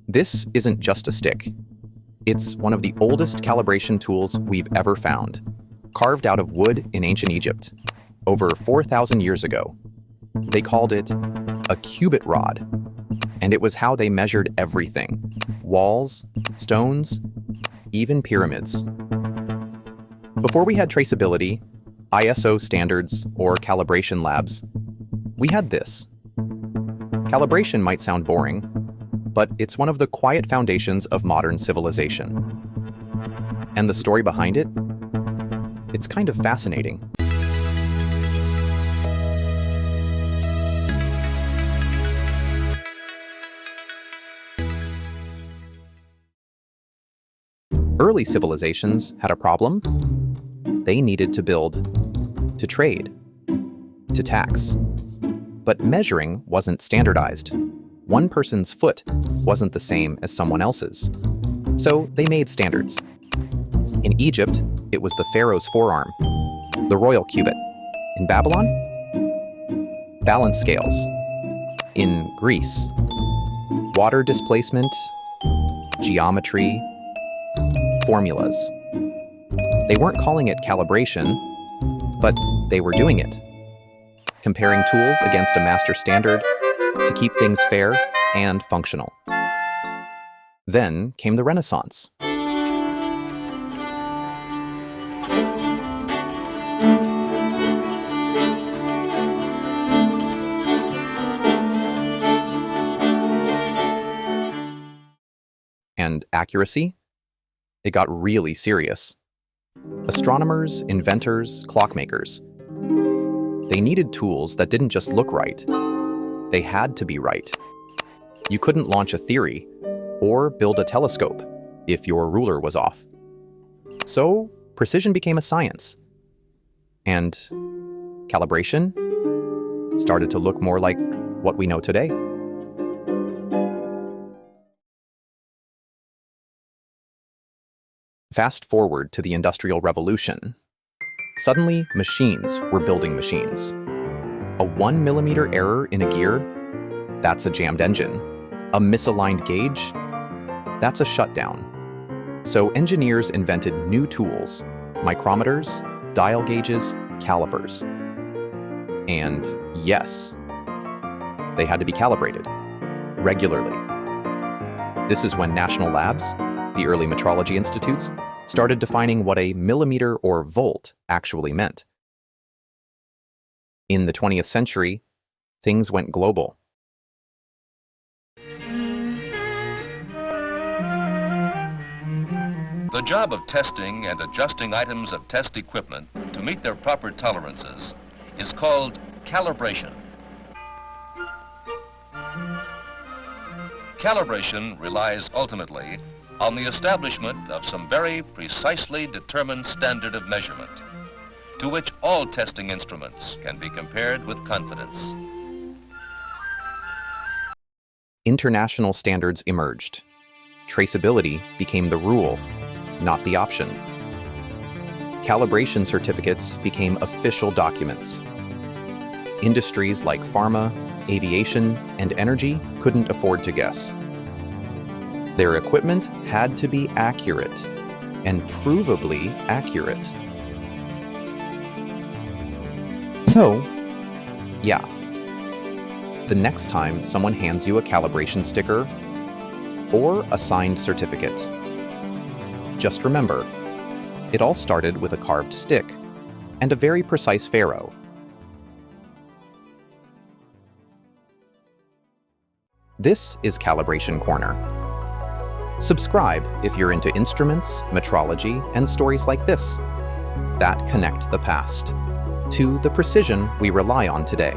This isn't just a stick. It's one of the oldest calibration tools we've ever found, carved out of wood in ancient Egypt, over 4,000 years ago. They called it a cubit rod, and it was how they measured everything: walls, stones, even pyramids. Before we had traceability, ISO standards, or calibration labs, we had this. Calibration might sound boring, but it's one of the quiet foundations of modern civilization. And the story behind it? It's kind of fascinating. Early civilizations had a problem. They needed to build, to trade, to tax. But measuring wasn't standardized. One person's foot wasn't the same as someone else's. So they made standards. In Egypt, it was the pharaoh's forearm, the royal cubit. In Babylon, balance scales. In Greece, water displacement, geometry, formulas. They weren't calling it calibration, but they were doing it. Comparing tools against a master standard to keep things fair and functional. Then came the Renaissance. And accuracy? It got really serious. Astronomers, inventors, clockmakers. They needed tools that didn't just look right. They had to be right. You couldn't launch a theory or build a telescope if your ruler was off. So precision became a science. And calibration started to look more like what we know today. Fast forward to the Industrial Revolution. Suddenly, machines were building machines. A 1 millimeter error in a gear, that's a jammed engine. A misaligned gauge, that's a shutdown. So engineers invented new tools: micrometers, dial gauges, calipers. And yes, they had to be calibrated regularly. This is when national labs, the early metrology institutes, started defining what a millimeter or volt actually meant. In the 20th century, things went global. The job of testing and adjusting items of test equipment to meet their proper tolerances is called calibration. Calibration relies ultimately on the establishment of some very precisely determined standard of measurement, to which all testing instruments can be compared with confidence. International standards emerged. Traceability became the rule, not the option. Calibration certificates became official documents. Industries like pharma, aviation, and energy couldn't afford to guess. Their equipment had to be accurate, and provably accurate. So, yeah, the next time someone hands you a calibration sticker or a signed certificate, just remember, it all started with a carved stick and a very precise pharaoh. This is Calibration Corner. Subscribe if you're into instruments, metrology, and stories like this that connect the past to the precision we rely on today.